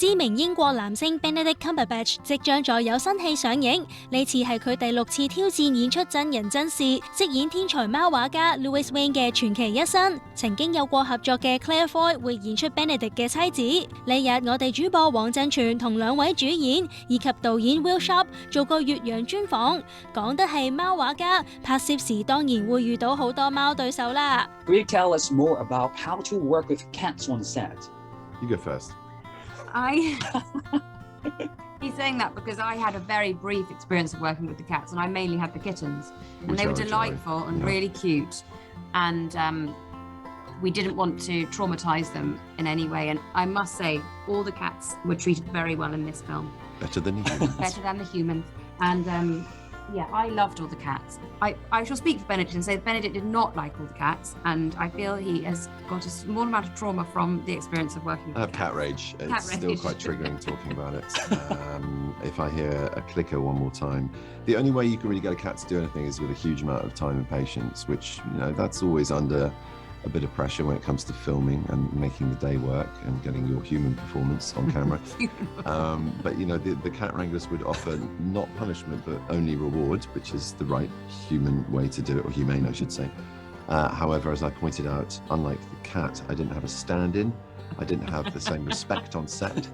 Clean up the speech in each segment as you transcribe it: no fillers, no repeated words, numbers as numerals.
知名英國男星 Benedict Cummberbatch 即將再有新戲上映，呢次係佢第6次挑戰演出真人真事，飾演天才貓畫家 Louis Wain 嘅傳奇一生。曾經有過合作嘅 Claire Foy 會演出 Benedict 嘅妻子。呢日我哋主播黃振全同2位主演以及導演 Will Sharp 做個越洋專訪，講得係貓畫家，拍攝時當然會遇到好多貓對手啦。Will you tell us more about how to work with cats on set? You go first. He's saying that because I had a very brief experience of working with the cats, and I mainly had the kittens, and they were delightful and really cute, and we didn't want to traumatize them in any way. And I must say, all the cats were treated very well in this film. Better than the humans. Better than the humans. And yeah, I loved all the cats. I shall speak for Benedict and say that Benedict did not like all the cats, and I feel he has got a small amount of trauma from the experience of working with I have cats. cat rage. Cat It's still rage. quite triggering talking about it. If I hear a clicker one more time, the only way you can really get a cat to do anything is with a huge amount of time and patience, which, you know, that's always under a bit of pressure when it comes to filming and making the day work and getting your human performance on camera. But, you know, the cat wranglers would offer not punishment, but only reward, which is the right human way to do it, or humane, I should say. However, as I pointed out, unlike the cat, I didn't have a stand-in. I didn't have the same respect on set,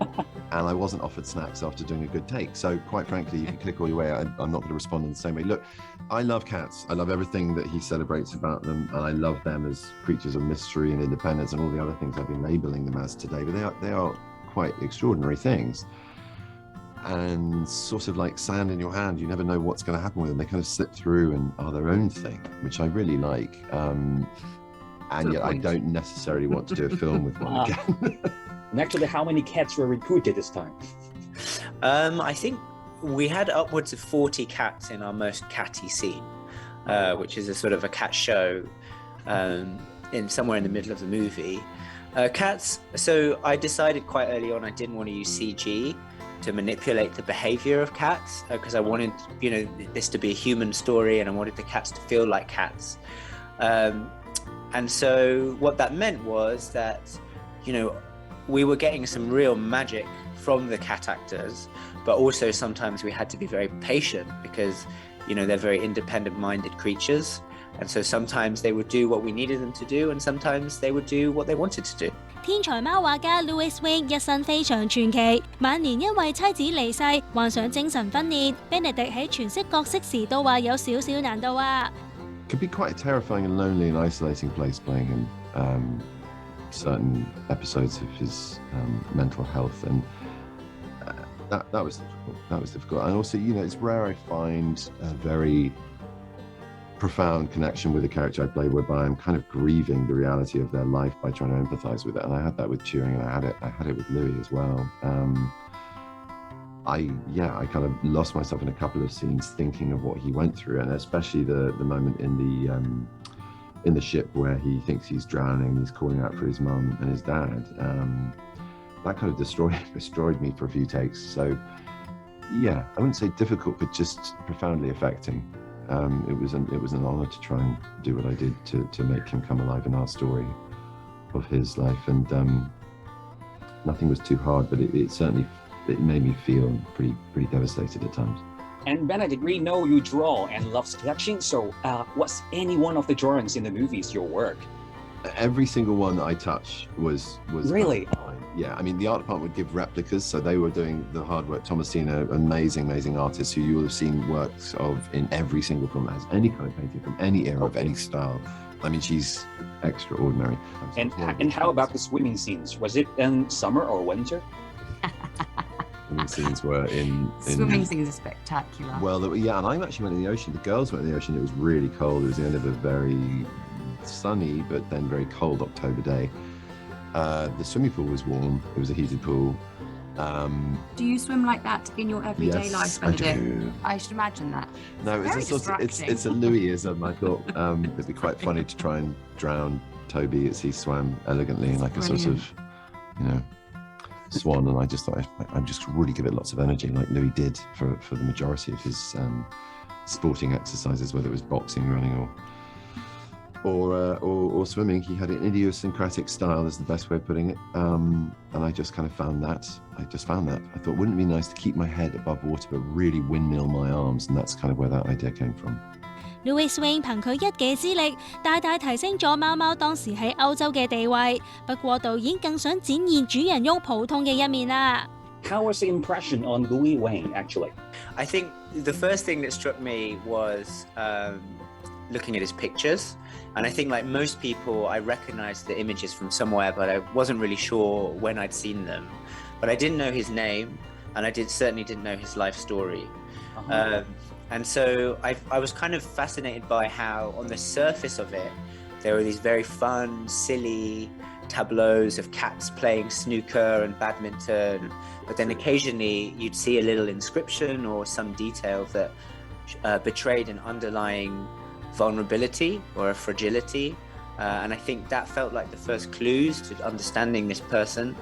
and I wasn't offered snacks after doing a good take. So quite frankly, you can click all your way. I'm not going to respond in the same way. Look, I love cats. I love everything that he celebrates about them, and I love them as creatures of mystery and independence and all the other things I've been labeling them as today. But they are quite extraordinary things. And sort of like sand in your hand, you never know what's going to happen with them. They kind of slip through and are their own thing, which I really like. And yet I don't necessarily want to do a film with one again. And actually, how many cats were recruited this time? I think we had upwards of 40 cats in our most catty scene, which is a sort of a cat show in somewhere in the middle of the movie. Cats, so I decided quite early on I didn't want to use CG to manipulate the behavior of cats, because I wanted, you know, this to be a human story, and I wanted the cats to feel like cats. And so what that meant was that, you know, we were getting some real magic from the cat actors, but also sometimes we had to be very patient because, you know, they're very independent-minded creatures. And so sometimes they would do what we needed them to do, and sometimes they would do what they wanted to do. 天才貓畫家 Louis Wain 一生非常傳奇，晚年因為妻子離世，患上精神分裂。Benedict 喺詮釋角色時都話有少少難度啊。Could be quite a terrifying and lonely and isolating place playing him. Certain episodes of his mental health, and that was difficult. That was difficult. And also, you know, it's rare I find a very profound connection with a character I play whereby I'm kind of grieving the reality of their life by trying to empathize with it. And I had that with Turing, and I had it with Louis as well. I kind of lost myself in a couple of scenes thinking of what he went through, and especially the moment in the ship where he thinks he's drowning, he's calling out for his mum and his dad. That kind of destroyed me for a few takes. So yeah, I wouldn't say difficult, but just profoundly affecting. It was an honor to try and do what I did to make him come alive in our story of his life, and nothing was too hard, but it certainly made me feel pretty devastated at times. And Benedict, we know you draw and love sketching, so was any one of the drawings in the movies your work? Every single one that I touch was Really? mine. Yeah, I mean, the art department would give replicas, so they were doing the hard work. Thomasina, amazing artist who you will have seen works of in every single film that has any kind of painting from any era of any style. I mean, she's extraordinary. And how about the swimming scenes? Was it in summer or winter? Swimming scenes were in Swimming scenes are spectacular. Well, yeah, and I actually went in the ocean. The girls went in the ocean. It was really cold. It was the end of a very sunny but then very cold October day. The swimming pool was warm. It was a heated pool. Do you swim like that in your everyday life, Benedict? I do. I should imagine that. No, it's a Louisism. I thought it'd be quite funny to try and drown Toby as he swam elegantly like a sort of, you know, swan, and I just thought I'd just really give it lots of energy like Louis did for the majority of his sporting exercises, whether it was boxing, running, or swimming. He had an idiosyncratic style, is the best way of putting it. And I just kind of found that. I thought, wouldn't it be nice to keep my head above water, but really windmill my arms? And that's kind of where that idea came from. Louis Wain 憑佢一己之力，大大提升咗貓貓當時喺歐洲嘅地位。不過導演更想展現主人翁普通嘅一面啦。How was the impression on Louis Wain, actually? I think the first thing that struck me was looking at his pictures. And I think, like most people, I recognized the images from somewhere, but I wasn't really sure when I'd seen them. But I didn't know his name, and I certainly didn't know his life story. And so I was kind of fascinated by how, on the surface of it, there were these very fun, silly tableaus of cats playing snooker and badminton. But then occasionally you'd see a little inscription or some detail that betrayed an underlying vulnerability or a fragility. And I think that felt like the first clues to understanding this person.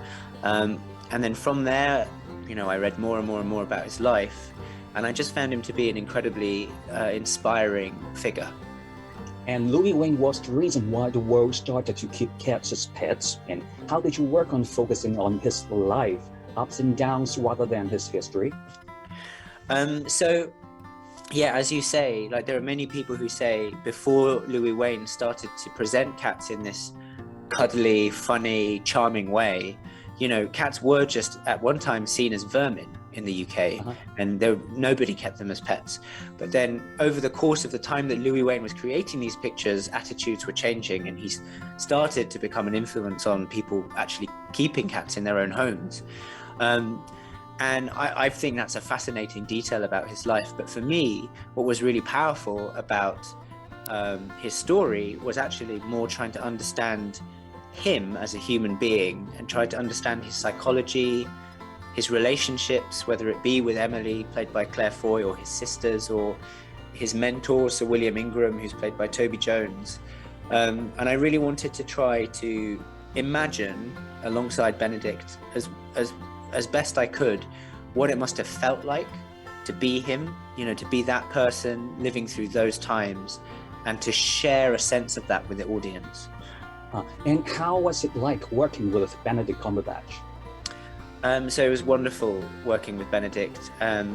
And then from there, I read more and more and more about his life. And I just found him to be an incredibly inspiring figure. And Louis Wain was the reason why the world started to keep cats as pets. And how did you work on focusing on his life, ups and downs, rather than his history? So, yeah, as you say, like there are many people who say before Louis Wain started to present cats in this cuddly, funny, charming way, cats were just at one time seen as vermin in the UK, and nobody kept them as pets. But then over the course of the time that Louis Wain was creating these pictures, attitudes were changing, and he started to become an influence on people actually keeping cats in their own homes. And I think that's a fascinating detail about his life. But for me, what was really powerful about his story was actually more trying to understand him as a human being and try to understand his psychology, his relationships, whether it be with Emily, played by Claire Foy, or his sisters, or his mentor, Sir William Ingram, who's played by Toby Jones. And I really wanted to try to imagine, alongside Benedict, as best I could, what it must have felt like to be him, to be that person living through those times, and to share a sense of that with the audience. And how was it like working with Benedict Cummberbatch? So it was wonderful working with Benedict.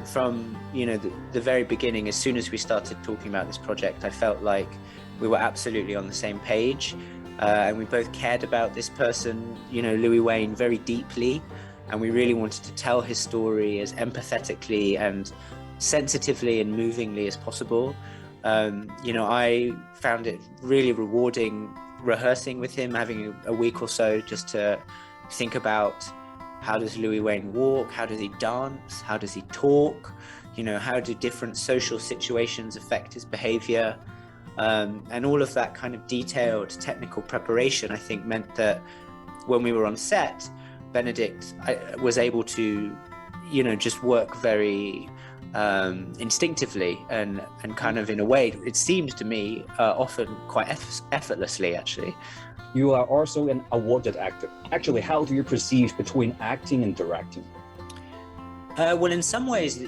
From the very beginning, as soon as we started talking about this project, I felt like we were absolutely on the same page, and we both cared about this person, Louis Wain, very deeply, and we really wanted to tell his story as empathetically and sensitively and movingly as possible. I found it really rewarding rehearsing with him, having a week or so just to think about how does Louis Wain walk, how does he dance, how does he talk, how do different social situations affect his behavior, and all of that kind of detailed technical preparation, I think, meant that when we were on set, Benedict was able to just work very instinctively and kind of, in a way, it seemed to me often quite effortlessly, actually. You are also an awarded actor. Actually, how do you perceive between acting and directing? Well, in some ways,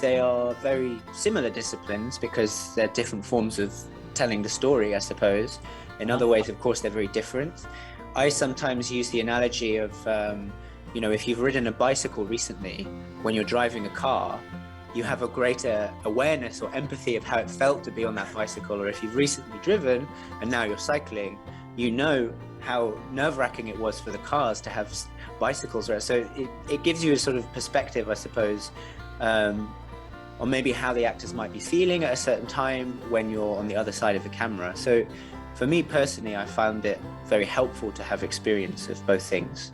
they are very similar disciplines because they're different forms of telling the story, I suppose. In other ways, of course, they're very different. I sometimes use the analogy of, if you've ridden a bicycle recently, when you're driving a car, you have a greater awareness or empathy of how it felt to be on that bicycle. Or if you've recently driven and now you're cycling, you know how nerve-wracking it was for the cars to have bicycles. Right? So it gives you a sort of perspective, I suppose, or maybe how the actors might be feeling at a certain time when you're on the other side of the camera. So for me personally, I found it very helpful to have experience of both things.